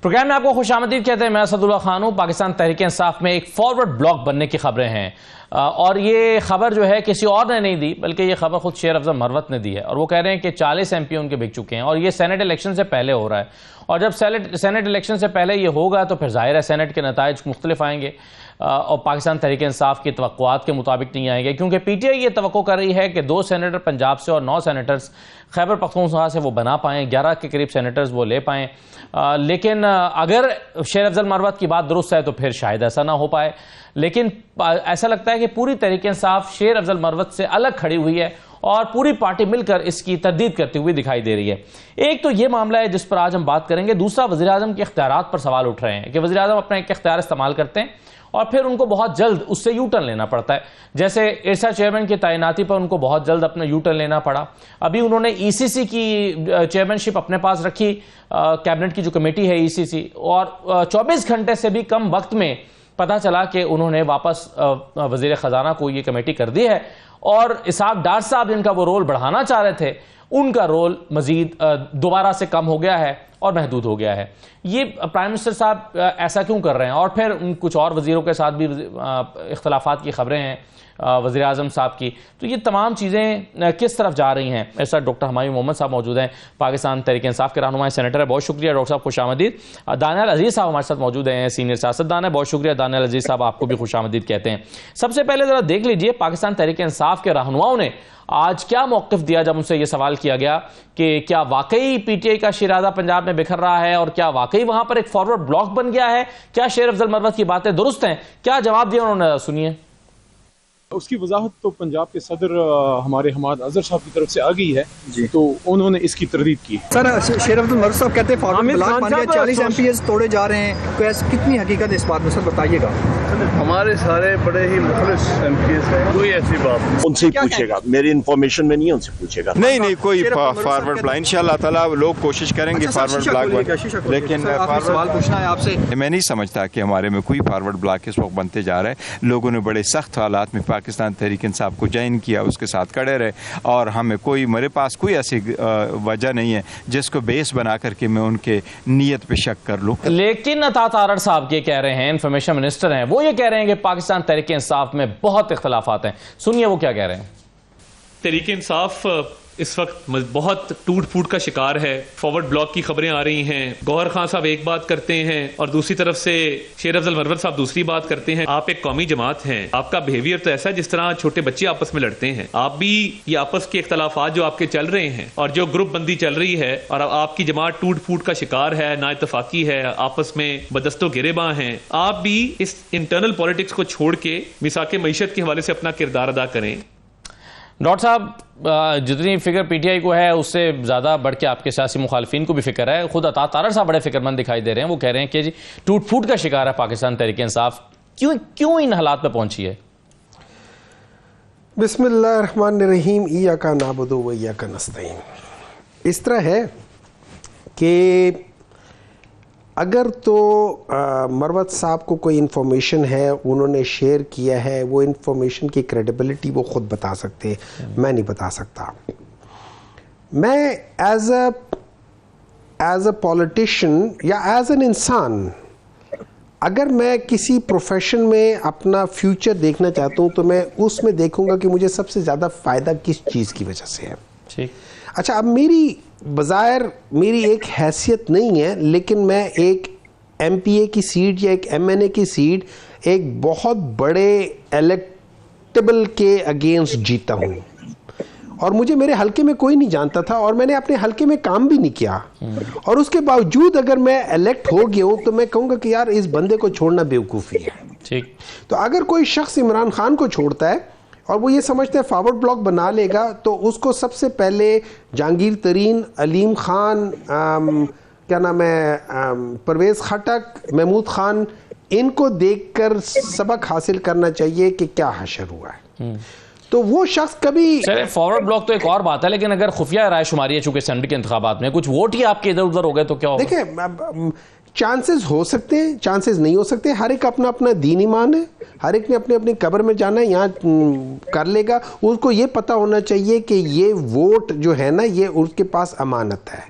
Programme में आपको खुशामदीद कहते हैं। मैं असदुल्ला खान हूं। पाकिस्तान तहरीक इंसाफ में एक फॉरवर्ड ब्लॉक बनने की खबरें हैं और ये खबर जो है किसी और ने नहीं दी, बल्कि ये खबर खुद शेर अफजल मरवत ने दी है। और वो कह रहे हैं कि 40 MP उनके बिक चुके हैं और ये सेनेट इलेक्शन से पहले हो रहा है। और जब सेनेट इलेक्शन से पहले ये होगा तो फिर जाहिर है सेनेट के नताइज मुख्तलिफ आएंगे और पाकिस्तान तहरीक इंसाफ की तवक्कुआत के मुताबिक नहीं आएंगे, क्योंकि PTI ये तवक्को कर रही है कि 2 सेनेटर पंजाब से और 9 सेनेटर्स खैबर पख्तूनख्वा से वो बना पाएँ, 11 के करीब सेनेटर्स वो ले पाएँ। लेकिन अगर शेर अफजल मरवत की बात दुरुस्त है तो फिर शायद ऐसा ना हो पाए। लेकिन ऐसा लगता है कि पूरी तहरीक इंसाफ शेर अफजल मरवत से अलग खड़ी हुई है और पूरी पार्टी मिलकर इसकी तरदीद करती हुई दिखाई दे रही है। एक तो ये मामला है जिस पर आज हम बात करेंगे। दूसरा, वज़ीर आज़म के इख्तियारात पर सवाल उठ रहे हैं कि वज़ीर आज़म अपना एक इख्तियार इस्तेमाल करते हैं और फिर उनको बहुत जल्द उससे यू टर्न लेना पड़ता है। जैसे इरसा चेयरमैन की तैनाती पर उनको बहुत जल्द अपना यू टर्न लेना पड़ा। अभी उन्होंने ECC की चेयरमैनशिप अपने पास रखी, कैबिनेट की जो कमेटी है ECC, और 24 घंटे से भी कम वक्त में पता चला कि उन्होंने वापस वज़ीर ख़जाना को ये कमेटी कर दी है और इसहाक डार साहब जिनका वो रोल बढ़ाना चाह रहे थे, उनका रोल मजीद दोबारा से कम हो गया है और महदूद हो गया है। ये प्राइम मिनिस्टर साहब ऐसा क्यों कर रहे हैं? और फिर कुछ और वज़ीरों के साथ भी इख्तलाफात की खबरें हैं वज़ीर आज़म साहब की। तो ये तमाम चीज़ें किस तरफ जा रही हैं? ऐसा डॉक्टर हमायूं मोहम्मद साहब मौजूद हैं, पाकिस्तान तहरीक इंसाफ के रहनुमा सेनेटर है। बहुत शुक्रिया डॉक्टर साहब, खुशामदीद। दानियाल अजीज़ साहब हमारे साथ मौजूद हैं, सीनियर सियासतदान है। बहुत शुक्रिया दानियाल अजीज़ साहब, आपको भी खुशामदीद कहते हैं। सबसे पहले ज़रा देख लीजिए पाकिस्तान तहरीक इंसाफ के रहनुमाओं ने आज क्या मौक़िफ़ दिया जब उनसे यह सवाल किया गया कि क्या वाकई PTI का शिराज़ा पंजाब में बिखर रहा है और क्या वाकई वहां पर एक फॉरवर्ड ब्लॉक बन गया है? क्या शेर अफजल मरवत की बातें दुरुस्त हैं? क्या जवाब दिया उन्होंने, सुनिए। उसकी वजाहत तो पंजाब के सदर हमारे हमाद अजहर साहब की तरफ से आ गई है जी, तो उन्होंने इसकी तरदीद की। सर, शेर अफजल मरवत साहब कहते हैं फॉरवर्ड ब्लॉक बन गया, 40 MPs तोड़े जा रहे हैं, तो ऐसी कितनी हकीकत है इस बात में सर, बताइएगा। हमारे सारे बड़े ही मुखलिस MPs हैं, कोई ऐसी बात नहीं। उनसे पूछेगा, मेरी इन्फॉर्मेशन में नहीं है, उनसे पूछेगा। नहीं कोई फॉरवर्ड ब्लॉक, इंशाल्लाह ताला लोग कोशिश करेंगे फॉरवर्ड ब्लॉक, लेकिन सवाल पूछना है आपसे। मैं नहीं समझता कि हमारे में कोई फॉरवर्ड ब्लॉक इस वक्त बनते जा रहा है। लोगों ने बड़े सख्त हालात में पाकिस्तान तहरीक इंसाफ को ज्वाइन किया, उसके साथ खड़े रहे और हमें मेरे पास कोई ऐसी वजह नहीं है जिसको बेस बना करके मैं उनके नीयत पे शक कर लूं। लेकिन अतात आरड़ साहब ये कह रहे हैं, इंफॉर्मेशन मिनिस्टर हैं, वो ये कह रहे हैं कि पाकिस्तान तहरीक इंसाफ में बहुत इख्तलाफात हैं। सुनिए वो क्या कह रहे हैं। तहरीक इंसाफ इस वक्त बहुत टूट फूट का शिकार है। फॉरवर्ड ब्लॉक की खबरें आ रही हैं, गौहर खान साहब एक बात करते हैं और दूसरी तरफ से शेर अफजल मरवत साहब दूसरी बात करते हैं। आप एक कौमी जमात हैं, आपका बिहेवियर तो ऐसा है जिस तरह छोटे बच्चे आपस में लड़ते हैं। आप भी ये आपस के इख्तलाफात जो आपके चल रहे हैं और जो ग्रुप बंदी चल रही है और आपकी जमात टूट फूट का शिकार है, ना इत्तफाकी है, आपस में बदस्तों गिरेबां हैं, आप भी इस इंटरनल पॉलिटिक्स को छोड़ के मिसाक मईशत के हवाले से अपना किरदार अदा करें। डॉक्टर साहब, जितनी फिक्र PTI को है उससे ज़्यादा बढ़ के आपके सियासी मुखालिफिन को भी फिक्र है। खुद अतात आरड़ साहब बड़े फिक्रमंद दिखाई दे रहे हैं। वो कह रहे हैं कि जी टूट फूट का शिकार है पाकिस्तान तहरीक इंसाफ। क्यों इन हालात पे पहुंची है? बिस्मिल्लाहिर्रहमानिर्रहीम, इय्याका नअबुदु व इय्याका नस्तईन। इस तरह है कि अगर तो मरवत साहब को कोई इन्फॉर्मेशन है, उन्होंने शेयर किया है, वो इन्फॉर्मेशन की क्रेडिबिलिटी वो ख़ुद बता सकते हैं, मैं नहीं बता सकता। मैं एज अ पॉलिटिशियन या एज एन इंसान, अगर मैं किसी प्रोफेशन में अपना फ्यूचर देखना चाहता हूँ तो मैं उसमें देखूँगा कि मुझे सबसे ज़्यादा फ़ायदा किस चीज़ की वजह से है। ठीक। अच्छा, अब बज़ाहिर मेरी एक हैसियत नहीं है, लेकिन मैं एक MPA की सीट या एक MNA की सीट एक बहुत बड़े इलेक्टेबल के अगेंस्ट जीता हूँ और मुझे मेरे हलके में कोई नहीं जानता था और मैंने अपने हलके में काम भी नहीं किया और उसके बावजूद अगर मैं इलेक्ट हो गया हूँ तो मैं कहूँगा कि यार इस बंदे को छोड़ना बेवकूफ़ी है। ठीक। तो अगर कोई शख्स इमरान खान को छोड़ता है और वो ये समझते हैं फॉरवर्ड ब्लॉक बना लेगा, तो उसको सबसे पहले जहांगीर तरीन, अलीम खान, क्या नाम है, परवेज़ खटक, महमूद खान, इनको देखकर सबक हासिल करना चाहिए कि क्या हशर हुआ है। तो वो शख्स कभी फॉरवर्ड ब्लॉक तो एक और बात है, लेकिन अगर खुफिया राय शुमारी है चूंकि असेंबली के इंतखाबात में कुछ वोट ही आपके इधर उधर हो गए तो क्या होगा? देखिए, चांसेस हो सकते हैं, चांसेस नहीं हो सकते। हर एक अपना अपना दीन ईमान है, हर एक ने अपने अपनी कब्र में जाना है, यहाँ कर लेगा। उसको ये पता होना चाहिए कि ये वोट जो है ना, ये उसके पास अमानत है।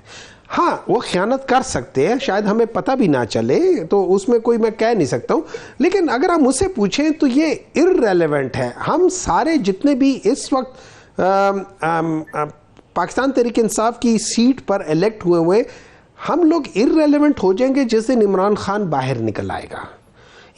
हाँ, वो ख़यानत कर सकते हैं, शायद हमें पता भी ना चले, तो उसमें कोई मैं कह नहीं सकता हूँ। लेकिन अगर हम मुझसे पूछें तो ये इररेलेवेंट है। हम सारे जितने भी इस वक्त पाकिस्तान तहरीक इंसाफ की सीट पर इलेक्ट हुए हम लोग इररेलेवेंट हो जाएंगे जिस दिन इमरान खान बाहर निकल आएगा।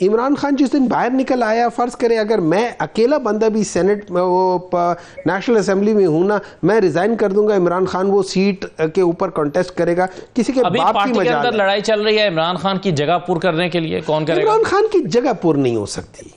इमरान खान जिस दिन बाहर निकल आया, फ़र्ज़ करें अगर मैं अकेला बंदा भी सेनेट में वो नेशनल असेंबली में हूँ ना, मैं रिज़ाइन कर दूंगा, इमरान खान वो सीट के ऊपर कॉन्टेस्ट करेगा। किसी के अभी बाप पार्टी की के मजाल अंदर लड़ाई चल रही है इमरान खान की जगह पूर करने के लिए, कौन करेगा? इमरान खान की जगह पूर नहीं हो सकती।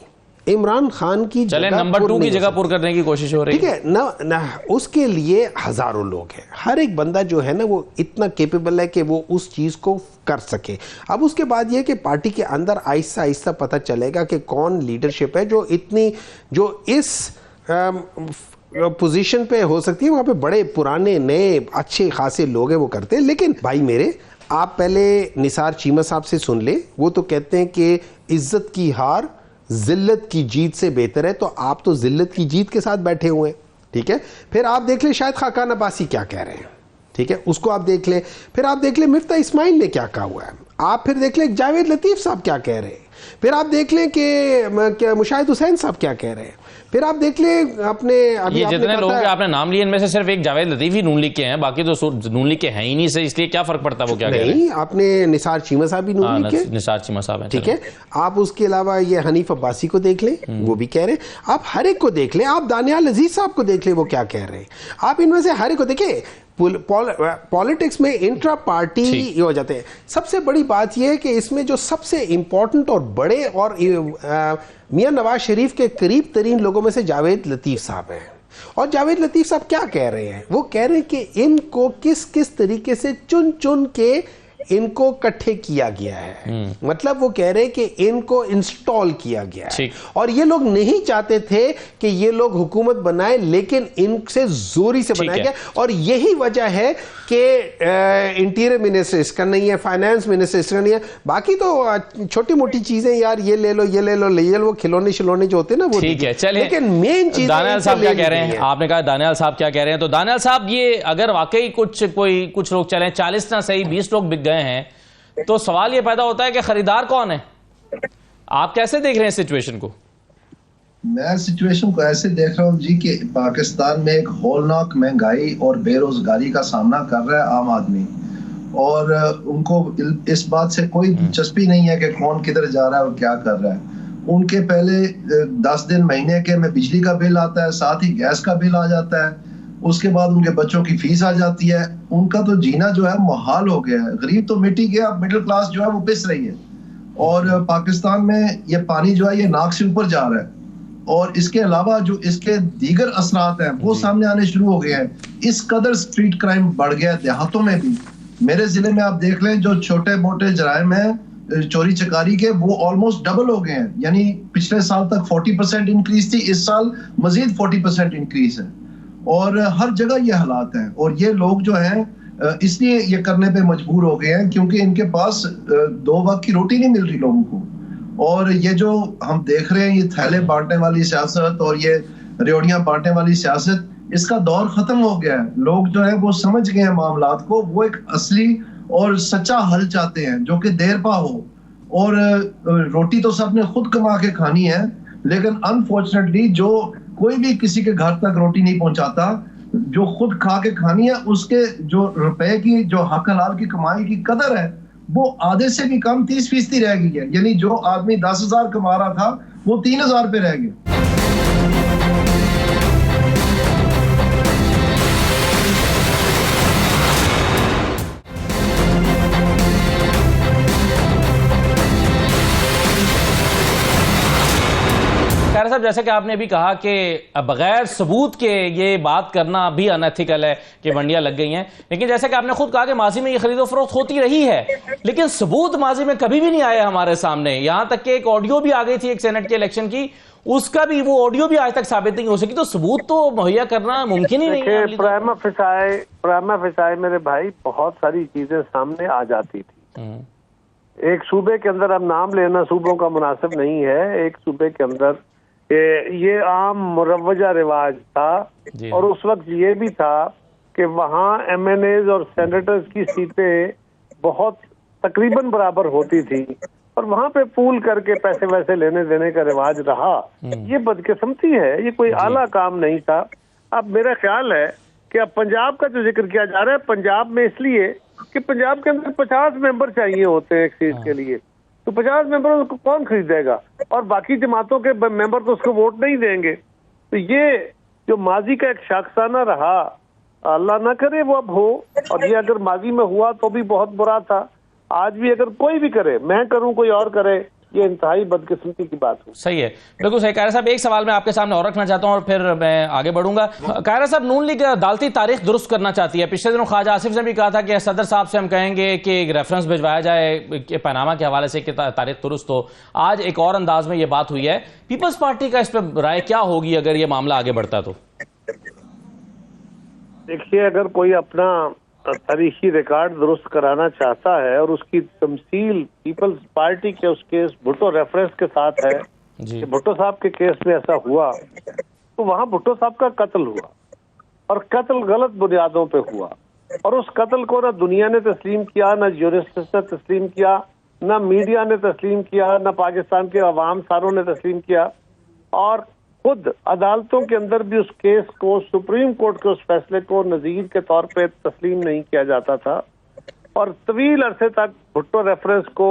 इमरान खान की चले नंबर 2 की जगह पूर करने की कोशिश हो रही है, ठीक है ना, उसके लिए हजारों लोग हैं। हर एक बंदा जो है ना वो इतना केपेबल है कि वो उस चीज़ को कर सके। अब उसके बाद ये कि पार्टी के अंदर आहिस्ता आहिस्ता पता चलेगा कि कौन लीडरशिप है जो इस पोजीशन पे हो सकती है। वहाँ पे बड़े पुराने नए अच्छे खासे लोग हैं, वो करते हैं। लेकिन भाई मेरे, आप पहले निसार चीमा साहब से सुन ले, वो तो कहते हैं कि इज्जत की हार जिल्लत की जीत से बेहतर है। तो आप तो जिल्लत की जीत के साथ बैठे हुए हैं, ठीक है। फिर आप देख ले शायद खाकान अब्बासी क्या कह रहे हैं, ठीक है, उसको आप देख ले। फिर आप देख ले मिफ्ता इस्माइल ने क्या कहा हुआ है। आप फिर देख ले जावेद लतीफ़ साहब क्या कह रहे हैं। फिर आप देख लें कि मुशाहिद हुसैन साहब क्या कह रहे हैं। फिर आप देख लें अपने अभी ये जितने लोगों के आपने नाम लिए इनमें से सिर्फ एक जावेद लतीफ़ ही नून लीग के हैं, बाकी तो नून लीग के हैं ही नहीं से, इसलिए क्या फर्क पड़ता है वो क्या कह रहे हैं? नहीं, आपने निसार चीमा साहब भी नून लीग के, निसार चीमा साहब हैं, ठीक है। आप उसके अलावा ये हनीफ अब्बासी को देख लें, वो भी कह रहे हैं। आप हर एक को देख लें, आप दानियाल अजीज साहब को देख लें, वो क्या कह रहे हैं। आप इनमें से हर एक को देखें। पॉलिटिक्स में इंट्रा पार्टी हो जाते हैं। सबसे बड़ी बात यह है कि इसमें जो सबसे इंपॉर्टेंट और बड़े और मियां नवाज शरीफ के करीब तरीन लोगों में से जावेद लतीफ़ साहब हैं। और जावेद लतीफ़ साहब क्या कह रहे हैं? वो कह रहे हैं कि इनको किस किस तरीके से चुन चुन के इनको इकट्ठे किया गया है। मतलब वो कह रहे हैं कि इनको इंस्टॉल किया गया है और ये लोग नहीं चाहते थे कि ये लोग हुकूमत बनाए, लेकिन इनसे जोरी से बनाया गया। और यही वजह है कि इंटीरियर मिनिस्टर इसका नहीं है, फाइनेंस मिनिस्टर इसका नहीं है, बाकी तो छोटी मोटी चीजें यार ये ले लो ये ले लो ले लो, वो खिलौने शिलौने जो होते हैं ना वो ठीक है। चलिए, लेकिन मेन चीज दानियाल साहब क्या कह रहे हैं? आपने कहा दानियाल साहब क्या कह रहे हैं, तो दानियाल साहब ये अगर वाकई कुछ लोग चले 40 ना सही 20 लोग बिक गए हैं, तो सवाल ये पैदा होता है कि खरीदार कौन है? आप कैसे देख रहे हैं सिचुएशन को? मैं सिचुएशन को ऐसे देख रहा हूँ जी कि पाकिस्तान में एक होलनाक महंगाई और बेरोजगारी का सामना कर रहा है आम आदमी, और उनको इस बात से कोई दिलचस्पी नहीं है कि कौन किधर जा रहा है और क्या कर रहा है। उनके पहले 10 दिन महीने के में बिजली का बिल आता है, साथ ही गैस का बिल आ जाता है, उसके बाद उनके बच्चों की फीस आ जाती है। उनका तो जीना जो है मुहाल हो गया है। गरीब तो मिट्टी गया, मिडिल क्लास जो है वो पिस रही है। और पाकिस्तान में ये पानी जो है ये नाक से ऊपर जा रहा है, और इसके अलावा जो इसके दीगर असरात हैं वो सामने आने शुरू हो गए हैं। इस कदर स्ट्रीट क्राइम बढ़ गया है देहातों में भी। मेरे जिले में आप देख लें, जो छोटे मोटे जराइम हैं चोरी चकारी के, वो ऑलमोस्ट डबल हो गए हैं। यानी पिछले साल तक 40% इंक्रीज थी, इस साल मजीद 40% इंक्रीज है। और हर जगह ये हालात हैं, और ये लोग जो हैं इसलिए ये करने पे मजबूर हो गए हैं क्योंकि इनके पास 2 वक्त की रोटी नहीं मिल रही लोगों को। और ये जो हम देख रहे हैं, ये थैले बांटने वाली सियासत और ये रेवड़ियां बांटने वाली सियासत, इसका दौर खत्म हो गया है। लोग जो है वो समझ गए हैं मामलात को, वो एक असली और सच्चा हल चाहते हैं जो कि देर पा हो। और रोटी तो सबने खुद कमा के खानी है, लेकिन अनफॉर्चुनेटली जो कोई भी किसी के घर तक रोटी नहीं पहुंचाता, जो खुद खा के खानी है, उसके जो रुपए की, जो हक हलाल की कमाई की कदर है, वो आधे से भी कम 30% रह गई है। यानी जो आदमी 10,000 कमा रहा था वो 3,000 पे रह गया। साहब, जैसे कि आपने भी कहा कि बगैर सबूत के ये बात करना भी अनएथिकल है कि मंडियां लग गई हैं, लेकिन जैसे कि आपने खुद कहा कि माजी में ये खरीदो फरोख्त होती रही है, लेकिन सबूत माजी में कभी भी नहीं आया हमारे सामने। यहां तक कि एक ऑडियो भी आ गई थी एक सेनेट के इलेक्शन की, उसका भी वो ऑडियो भी आज तक साबित नहीं हो सकी। तो सबूत तो मुहैया करना मुमकिन ही नहीं है। प्राइमा फिसाई मेरे भाई, बहुत सारी चीजें सामने आ जाती थी। एक सूबे के अंदर, अब नाम लेना सूबों का मुनासिब नहीं है, एक सूबे के अंदर ये आम मुरव्वजा रिवाज था, और उस वक्त ये भी था कि वहाँ MNAs और सेनेटर्स की सीटें बहुत तकरीबन बराबर होती थी और वहाँ पे पूल करके पैसे वैसे लेने देने का रिवाज रहा। ये बदकिस्मती है, ये कोई आला काम नहीं था। अब मेरा ख्याल है कि अब पंजाब का जो जिक्र किया जा रहा है, पंजाब में इसलिए कि पंजाब के अंदर 50 मेंबर चाहिए होते हैं एक सीट के लिए, तो 50 मेंबर उसको कौन खरीदेगा और बाकी जमातों के मेंबर तो उसको वोट नहीं देंगे। तो ये जो माजी का एक शाखसाना रहा, अल्लाह ना करे वो अब हो, और ये अगर माजी में हुआ तो भी बहुत बुरा था। आज भी अगर कोई भी करे, मैं करूं कोई और करे, ये इंतहाई बदकिस्मती की बात हो। सही है, बिल्कुल सही। कायरा साहब, एक सवाल मैं आपके सामने और रखना चाहता हूं और फिर मैं आगे बढ़ूंगा। कायरा साहब, नून लीग अदालती तारीख दुरुस्त करना चाहती है। पिछले दिनों ख्वाजा आसिफ ने भी कहा था कि सदर साहब से हम कहेंगे कि एक रेफरेंस भिजवाया जाए कि पनामा के हवाले से कि तारीख दुरुस्त हो। आज एक और अंदाज में ये बात हुई है। पीपल्स पार्टी का इस पर राय क्या होगी अगर ये मामला आगे बढ़ता तो? देखिए, अगर कोई अपना तारीखी रिकॉर्ड दुरुस्त कराना चाहता है और उसकी तमसील पीपल्स पार्टी के उस केस भुट्टो रेफरेंस के साथ है कि भुट्टो साहब के केस में ऐसा हुआ, तो वहाँ भुट्टो साहब का कत्ल हुआ और कत्ल गलत बुनियादों पे हुआ और उस कत्ल को ना दुनिया ने तस्लीम किया, ना ज्यूरिस्टिक्स ने तस्लीम किया, ना मीडिया ने तस्लीम किया, ना पाकिस्तान के अवाम सारों ने तस्लीम किया और खुद अदालतों के अंदर भी उस केस को, सुप्रीम कोर्ट के उस फैसले को नजीर के तौर पे तस्लीम नहीं किया जाता था और तवील अरसे तक भुट्टो रेफरेंस को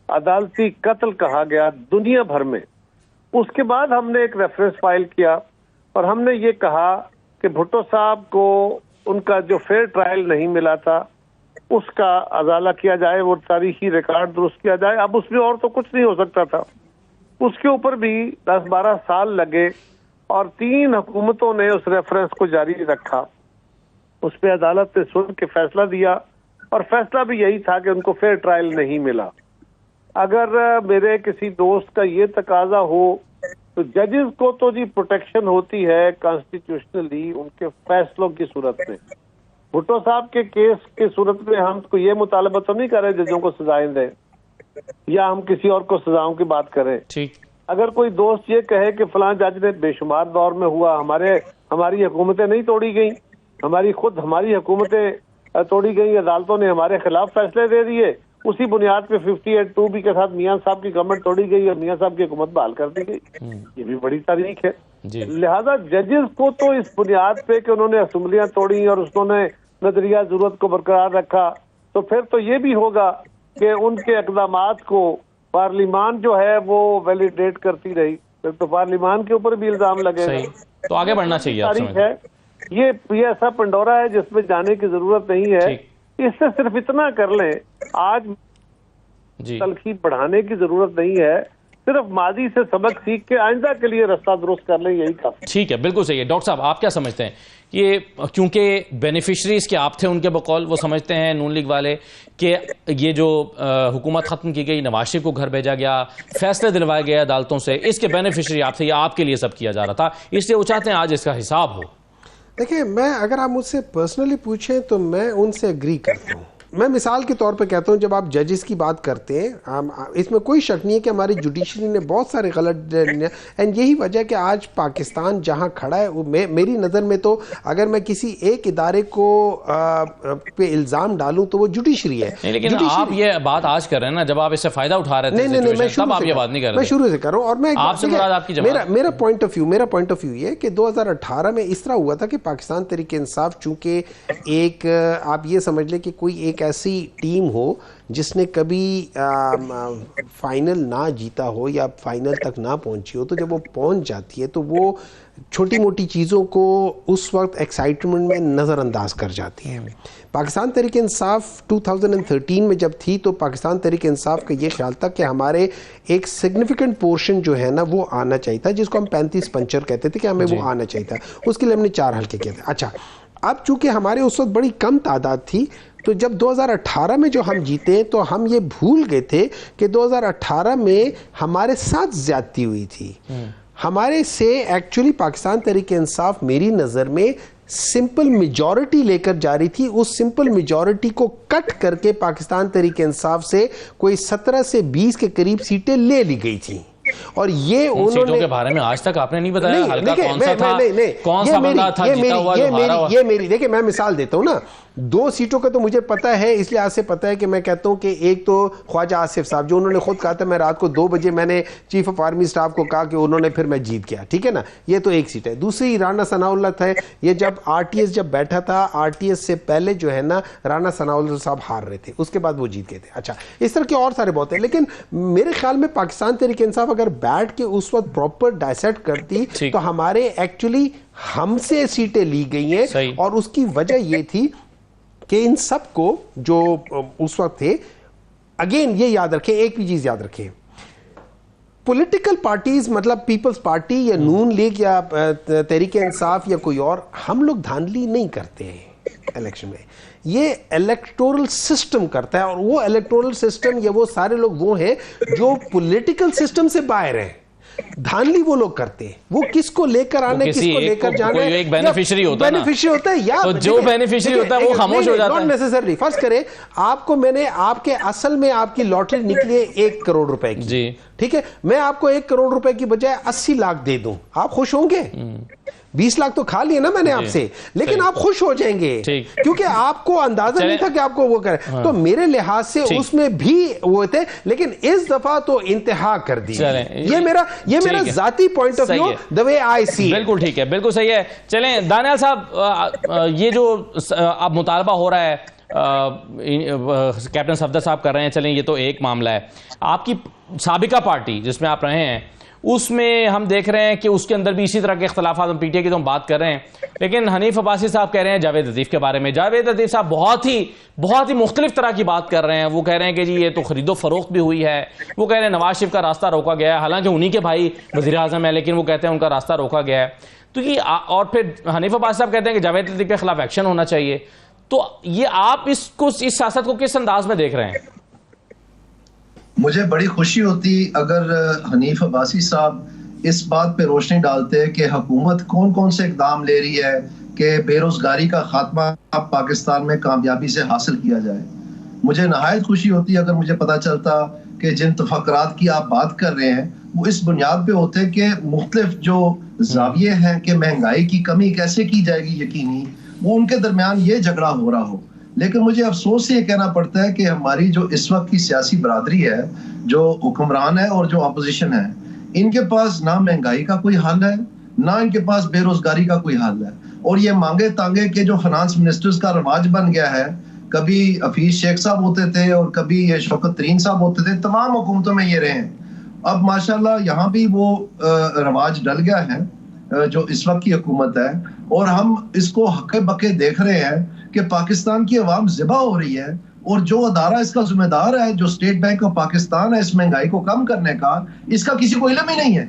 अदालती कत्ल कहा गया दुनिया भर में। उसके बाद हमने एक रेफरेंस फाइल किया और हमने ये कहा कि भुट्टो साहब को उनका जो फेयर ट्रायल नहीं मिला था उसका अजाला किया जाए, वो तारीखी रिकॉर्ड दुरुस्त किया जाए। अब उसमें और तो कुछ नहीं हो सकता था। उसके ऊपर भी 10-12 साल लगे और 3 हुकूमतों ने उस रेफरेंस को जारी रखा। उस पर अदालत ने सुन के फैसला दिया और फैसला भी यही था कि उनको फेयर ट्रायल नहीं मिला। अगर मेरे किसी दोस्त का ये तकाजा हो तो जजेस को तो जी प्रोटेक्शन होती है कॉन्स्टिट्यूशनली उनके फैसलों की सूरत में। भुट्टो साहब के केस की सूरत में हम तो ये मुतालबा तो नहीं कर रहे जजों को सजाएं दें या हम किसी और को सजाओं की बात करें। ठीक, अगर कोई दोस्त ये कहे कि फलां जज ने बेशुमार दौर में हुआ, हमारी हुकूमतें नहीं तोड़ी गई, हमारी हुकूमतें तोड़ी गई, अदालतों ने हमारे खिलाफ फैसले दे दिए, उसी बुनियाद पे 58(2)B के साथ मियां साहब की गवर्नमेंट तोड़ी गई और मियां साहब की हुकूमत बहाल कर दी गई, ये भी बड़ी तारीख है। लिहाजा जजेस को तो इस बुनियाद पे कि उन्होंने असम्बलियां तोड़ी और उन्होंने नजरिया जरूरत को बरकरार रखा, तो फिर तो ये भी होगा कि उनके इक़दामात को पार्लिमान जो है वो वैलिडेट करती रही, फिर तो पार्लिमान के ऊपर भी इल्जाम लगेगा। तो आगे बढ़ना चाहिए। तारीख है ये ऐसा पंडोरा है जिसमें जाने की जरूरत नहीं है। इससे सिर्फ इतना कर लें, आज तलखी बढ़ाने की जरूरत नहीं है, सिर्फ माजी से सबक सीख के आइंदा के लिए रास्ता दुरुस्त कर लें, यही काफी। ठीक है, बिल्कुल सही है। डॉक्टर साहब, आप क्या समझते हैं? ये क्योंकि बेनिफिशरीज के आप थे उनके बकौल, वो समझते हैं नून लीग वाले कि ये जो हुकूमत खत्म की गई, नवाज शरीफ को घर भेजा गया, फैसले दिलवाए गए अदालतों से, इसके बेनिफिशरी आप थे, या आपके लिए सब किया जा रहा था, इसलिए वो चाहते हैं आज इसका हिसाब हो। देखिए, मैं अगर आप मुझसे पर्सनली पूछें तो मैं उनसे एग्री करता हूँ। मैं मिसाल के तौर पे कहता हूँ, जब आप जजेस की बात करते हैं, इसमें कोई शक नहीं है कि हमारी जुडिशरी ने बहुत सारे गलत एंड यही वजह कि आज पाकिस्तान जहाँ खड़ा है वो मेरी नज़र में तो अगर मैं किसी एक इदारे को पे इल्ज़ाम डालूं तो वो जुडिशरी है। लेकिन आप ये बात आज कर रहे हैं ना, जब आप इससे फायदा उठा रहे थे, नहीं, तब आप ये बात नहीं कर रहे। मैं शुरू से कर रहा हूँ और मैं मेरा पॉइंट ऑफ व्यू ये कि 2018 में इस तरह हुआ था कि पाकिस्तान तहरीक इंसाफ चूंकि एक आप ये समझ लें कि कोई एक ऐसी टीम हो जिसने कभी फाइनल ना जीता हो या फाइनल तक ना पहुंची हो, तो जब वो पहुंच जाती है तो वो छोटी मोटी चीज़ों को उस वक्त एक्साइटमेंट में नज़रअंदाज कर जाती है। पाकिस्तान तहरीक इंसाफ 2013 में जब थी तो पाकिस्तान तहरीक इंसाफ का ये ख्याल था कि हमारे एक सिग्निफिकेंट पोर्शन जो है ना वो आना चाहिए था, जिसको हम 35 पंचर कहते थे कि हमें वो आना चाहिए था। उसके लिए हमने 4 हल्के किए थे। अच्छा, अब चूंकि हमारे उस वक्त बड़ी कम तादाद थी तो जब 2018 में जो हम जीते तो हम ये भूल गए थे कि 2018 में हमारे साथ ज्यादती हुई थी। हमारे से एक्चुअली पाकिस्तान तहरीक इंसाफ मेरी नज़र में सिंपल मेजॉरिटी लेकर जा रही थी। उस सिंपल मेजॉरिटी को कट करके पाकिस्तान तहरीक इंसाफ से कोई 17 से 20 के करीब सीटें ले ली गई थी। और ये सीटों के बारे में आज तक आपने नहीं बताया। हल्का कौन सा था, कौन सा बंदा था जीता हुआ जो हारा हुआ? ये मेरी देखिए, मैं मिसाल देता हूँ ना, 2 सीटों का तो मुझे पता है, इसलिए आज से पता है कि मैं कहता हूँ कि एक तो ख्वाजा आसिफ साहब, जो उन्होंने खुद कहा था मैं रात को 2 बजे मैंने चीफ ऑफ आर्मी स्टाफ को कहा कि उन्होंने फिर मैं जीत गया, ठीक है ना, ये तो एक सीट है। दूसरी राना सनाउल्लाह था, ये जब आरटीएस जब बैठा था, आरटीएस से पहले जो है ना राना सनाउल्लाह साहब हार रहे थे, उसके बाद वो जीत गए थे। अच्छा, इस तरह के और सारे बहुत है, लेकिन मेरे ख्याल में पाकिस्तान तहरीक इंसाफ अगर बैठ के उस वक्त प्रॉपर डायसेक्ट करती तो हमारे एक्चुअली हमसे सीटें ली गई हैं, और उसकी वजह ये थी कि इन सबको जो उस वक्त थे, अगेन ये याद रखें, एक भी चीज याद रखें, पॉलिटिकल पार्टीज मतलब पीपल्स पार्टी या नून लीग या तहरीक इंसाफ या कोई और, हम लोग धांधली नहीं करते हैं इलेक्शन में, ये इलेक्टोरल सिस्टम करता है। और वो इलेक्टोरल सिस्टम या वो सारे लोग वो हैं जो पॉलिटिकल सिस्टम से बाहर हैं, धांधली वो लोग करते हैं, वो किसको लेकर आने, किसको लेकर जाना, एक बेनिफिशियरी होता है, बेनिफिशियरी होता है, या तो जो बेनिफिशियरी होता है वो खामोश हो जाता है। Not necessarily. फर्ज करें आपको मैंने आपके असल में आपकी लॉटरी निकली है 1 करोड़ रुपए की जी, ठीक है, मैं आपको 1 करोड़ रुपए की बजाय 80 लाख दे दूं, आप खुश होंगे? 20 लाख तो खा लिए ना मैंने आपसे, लेकिन आप खुश हो जाएंगे क्योंकि आपको अंदाजा नहीं था कि आपको वो करे। हाँ। तो मेरे लिहाज से उसमें भी वो थे, लेकिन इस दफा तो इंतहा कर दी। ये मेरा जाती point of view, the way I see. बिल्कुल ठीक है, बिल्कुल सही है। चलें दानियाल साहब, ये जो अब मुतालबा हो रहा है कैप्टन सफदर साहब कर रहे हैं, चलें ये तो एक मामला है। आपकी साबिका पार्टी जिसमें आप रहे हैं उसमें हम देख रहे हैं कि उसके अंदर भी इसी तरह के इख्तलाफात, हम पीटीआई की तो हम बात कर रहे हैं, लेकिन हनीफ अब्बासी साहब कह रहे हैं जावेद लतीफ के बारे में, जावेद लतीफ साहब बहुत ही मुख्तलिफ तरह की बात कर रहे हैं। वो कह रहे हैं कि जी ये तो खरीदो फरोख्त भी हुई है, वो कह रहे हैं नवाज शरीफ का रास्ता रोका गया है, हालांकि उन्हीं के भाई वज़ीर आज़म है, लेकिन वो कहते हैं उनका रास्ता रोका गया है। तो ये और फिर हनीफ अब्बासी साहब कहते हैं कि जावेद लतीफ के खिलाफ एक्शन होना चाहिए। तो ये आप इस सियासत को किस अंदाज में देख रहे हैं? मुझे बड़ी खुशी होती अगर हनीफ अब्बासी साहब इस बात पे रोशनी डालते कि हुकूमत कौन कौन से इकदाम ले रही है कि बेरोजगारी का खात्मा पाकिस्तान में कामयाबी से हासिल किया जाए। मुझे नहायत खुशी होती अगर मुझे पता चलता कि जिन तफक्कुरात की आप बात कर रहे हैं वो इस बुनियाद पे होते कि मुख्तलिफ जो जाविये हैं कि महंगाई की कमी कैसे की जाएगी यकीनी, वो उनके दरमियान ये झगड़ा हो रहा हो। लेकिन मुझे अफसोस से ये कहना पड़ता है कि हमारी जो इस वक्त की सियासी बरादरी है, जो हुक्मरान है और जो अपोजिशन है, इनके पास ना महंगाई का कोई हल है, ना इनके पास बेरोजगारी का कोई हल है। और ये मांगे तांगे के जो फाइनेंस मिनिस्टर्स का रवाज बन गया है, कभी हफीज शेख साहब होते थे और कभी ये शौकत तरीन साहब होते थे, तमाम हुकूमतों में ये रहे हैं। अब माशाल्लाह यहाँ भी वो रवाज डल गया है जो इस वक्त की हुकूमत है, और हम इसको हके बके देख रहे हैं कि पाकिस्तान की अवाम ज़िबा हो रही है। और जो अदारा इसका जिम्मेदार है, जो स्टेट बैंक ऑफ पाकिस्तान है इस महंगाई को कम करने का, इसका किसी को इल्म ही नहीं है।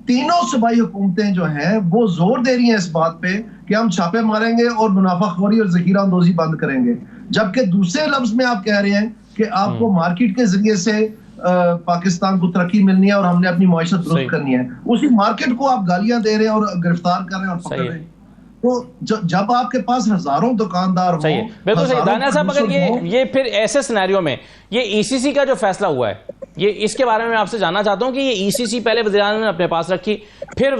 तीनों सूबाई हुकूमतें जो हैं वो जोर दे रही हैं इस बात पे कि हम छापे मारेंगे और मुनाफाखोरी और जखीरा अंदोजी बंद करेंगे, जबकि दूसरे लफ्ज में आप कह रहे हैं कि आपको मार्केट के जरिए से पाकिस्तान को तरक्की मिलनी है और हमने अपनी मईशत दुरुस्त करनी है। उसी मार्केट को आप गालियां दे रहे हैं और गिरफ्तार कर रहे हैं और पकड़ रहे हैं। तो जब आपके पास हजारों दुकानदार हो, बिल्कुल सही दानियाल साहब, अगर ये फिर ऐसे सिनेरियो में ये ईसीसी का जो फैसला हुआ है, ये इसके बारे में मैं आपसे जानना चाहता हूं कि ये ईसीसी पहले वज़ीर आज़म ने अपने पास रखी, फिर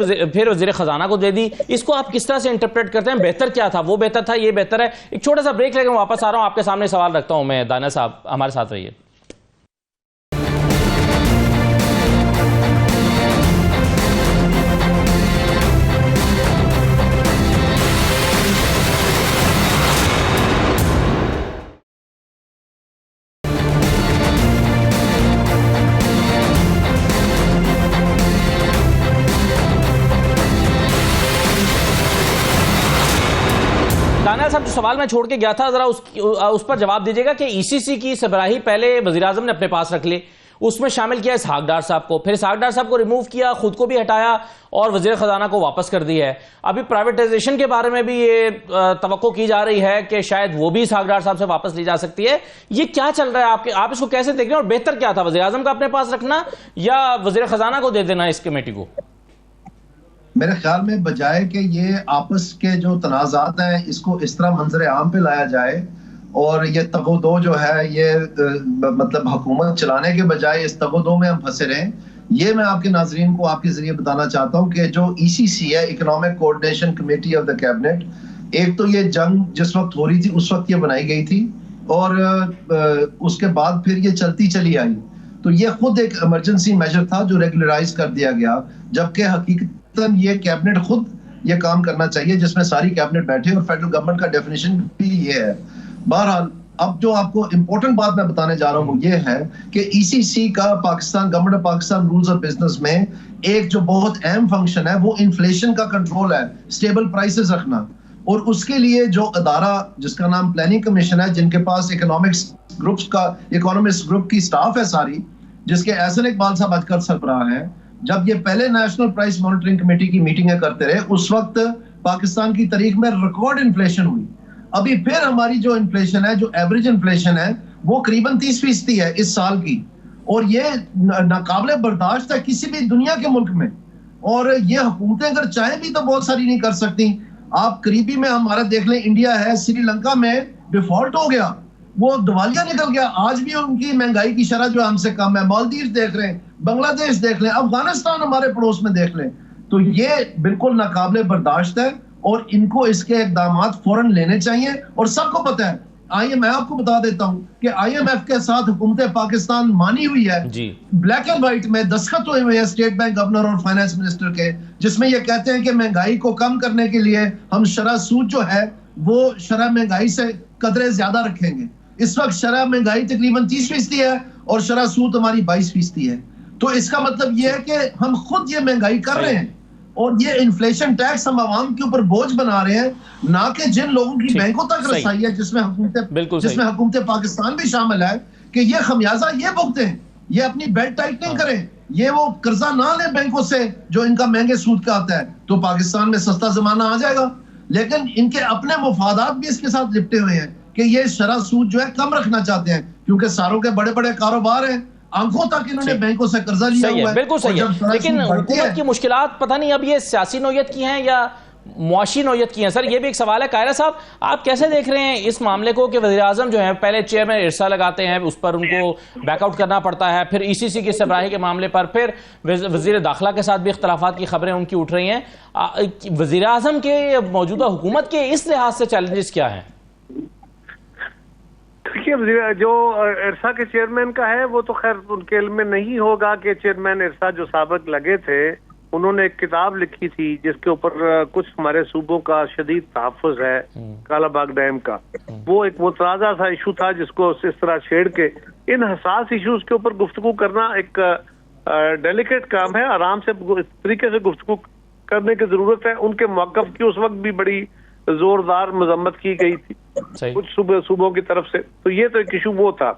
वज़ीर खजाना को दे दी, इसको आप किस तरह से इंटरप्रेट करते हैं? बेहतर क्या था? वो बेहतर था, ये बेहतर है? एक छोटा सा ब्रेक लेकर वापस आ रहा हूं, आपके सामने सवाल रखता हूं मैं। दानियाल साहब हमारे साथ रहिए। साहब जो सवाल मैं छोड़ के गया था जरा उस पर जवाब दीजिएगा कि ईसीसी की सरबराही पहले वज़ीर आज़म ने अपने पास रख ली, उसमें शामिल किया इसहाक डार साहब को, फिर इसहाक डार साहब को रिमूव किया, खुद को भी हटाया और वज़ीर खजाना को वापस कर दिया है। अभी प्राइवेटाइजेशन के बारे में भी ये तवक्को की जा रही है कि शायद वो भी इसहाक डार साहब से वापस ली जा सकती है। ये क्या चल रहा है आप इसको कैसे देख रहे हैं? और बेहतर क्या था, वज़ीर आज़म का अपने पास रखना या वज़ीर खजाना को दे देना इस कमेटी को? मेरे ख्याल में बजाय कि ये आपस के जो तनाज़ात हैं इसको इस तरह मंजर आम पे लाया जाए और ये तगोदो जो है ये मतलब हुकूमत चलाने के बजाय इस तगोदो में हम फंसे रहें, ये मैं आपके नाजरीन को आपके जरिए बताना चाहता हूँ कि जो ECC है, economic coordination committee of the cabinet, एक तो ये जंग जिस वक्त हो रही थी उस वक्त ये बनाई गई थी और उसके बाद फिर ये चलती चली आई। तो ये खुद एक इमरजेंसी मेजर था जो रेगुलराइज कर दिया गया, जबकि हकीकतन ये कैबिनेट खुद ये काम करना चाहिए जिसमें सारी कैबिनेट बैठे, और फेडरल गवर्नमेंट का डेफिनेशन भी ये है। बहरहाल अब जो आपको इंपॉर्टेंट बात मैं बताने जा रहा हूँ ये है कि ECC का Pakistan government of Pakistan rules of business में एक जो बहुत अहम फंक्शन है वो इन्फ्लेशन का कंट्रोल है, स्टेबल प्राइसेस रखना। और उसके लिए जो अदारा जिसका नाम प्लानिंग कमीशन है, जिनके पास इकोनॉमिस्ट ग्रुप की स्टाफ है सारी, जिसके एहसन इकबाल साहब आजकल सरबराह हैं, जब ये पहले नेशनल प्राइस मॉनिटरिंग कमेटी की मीटिंगें करते रहे उस वक्त पाकिस्तान की तारीख में रिकॉर्ड इन्फ्लेशन हुई। अभी फिर हमारी जो इन्फ्लेशन है, जो एवरेज इन्फ्लेशन है, वो करीबन 30% है इस साल की, और ये नाकाबिले बर्दाश्त है किसी भी दुनिया के मुल्क में। और ये हुकूमतें अगर चाहें भी तो बहुत सारी नहीं कर सकती। आप करीबी में हमारा देख लें, इंडिया है, श्रीलंका में डिफॉल्ट हो गया, वो दिवालिया निकल गया, आज भी उनकी महंगाई की शरह जो हमसे कम है। मालदीव देख रहे हैं, बांग्लादेश देख लें, अफगानिस्तान हमारे पड़ोस में देख लें। तो ये बिल्कुल नाकाबिले बर्दाश्त है और इनको इसके इकदाम फौरन लेने चाहिए। और सबको पता है, मैं आपको बता देता हूं कि IMF के साथ हुकूमत पाकिस्तान मानी हुई है जी, ब्लैक एंड व्हाइट में दस्तखत हुए हुए हैं स्टेट बैंक गवर्नर और फाइनेंस मिनिस्टर के, जिसमें ये कहते हैं कि महंगाई को कम करने के लिए हम शरह सूद जो है वो शरह महंगाई से कदरे ज्यादा रखेंगे। इस वक्त शरह महंगाई तकरीबन 30% है और शरह सूद हमारी 22% है। तो इसका मतलब ये है कि हम खुद ये महंगाई कर रहे हैं और ये इन्फ्लेशन टैक्स हम आवाम के ऊपर बोझ बना रहे हैं, ना कि जिन लोगों की बैंकों तक रसाई है, जिसमें हुकूमत पाकिस्तान भी शामिल है, कि ये खमियाजा ये भुगते हैं, ये अपनी बेल्ट टाइटनिंग करें, ये वो कर्जा ना लें बैंकों से जो इनका महंगे सूद का आता है, तो पाकिस्तान में सस्ता जमाना आ जाएगा। लेकिन इनके अपने मुफादात भी इसके साथ लिपटे हुए हैं कि ये शरह सूद जो है कम रखना चाहते हैं, क्योंकि सारों के बड़े बड़े कारोबार हैं, आंखों तक इन्होंने बैंकों से कर्जा लिया हुआ है। बिल्कुल सही है, लेकिन हुकूमत की मुश्किलात पता नहीं अब ये सियासी नौयत की हैं या मुआशी नौयत की हैं। सर ये भी एक सवाल है। कायरा साहब, आप कैसे देख रहे हैं इस मामले को कि वज़ीर-ए-आज़म जो है पहले चेयरमैन इरसा लगाते हैं, उस पर उनको बैकआउट करना पड़ता है, फिर ECC की सरबराही के मामले पर फिर वज़ीर दाखिला के साथ भी इख्तलाफात की खबरें उनकी उठ रही हैं। वज़ीर-ए-आज़म के मौजूदा हुकूमत के इस लिहाज से चैलेंजेस क्या हैं? देखिए, जो इरसा के चेयरमैन का है वो तो खैर उनके इल्म में नहीं होगा कि चेयरमैन इरसा जो साबिक लगे थे, उन्होंने एक किताब लिखी थी जिसके ऊपर कुछ हमारे सूबों का शदीद तहफ़्फ़ुज़ है, कालाबाग डैम का। वो एक मुतराज़ा सा इशू था जिसको इस तरह छेड़ के इन हसास इशूज के ऊपर गुफ्तगू करना एक डेलिकेट काम है। आराम से इस तरीके से गुफ्तगू करने की जरूरत है। उनके मौक़िफ़ की उस वक्त भी बड़ी जोरदार मजम्मत की गई थी कुछ सूबों की तरफ से। तो ये तो एक इशू वो था।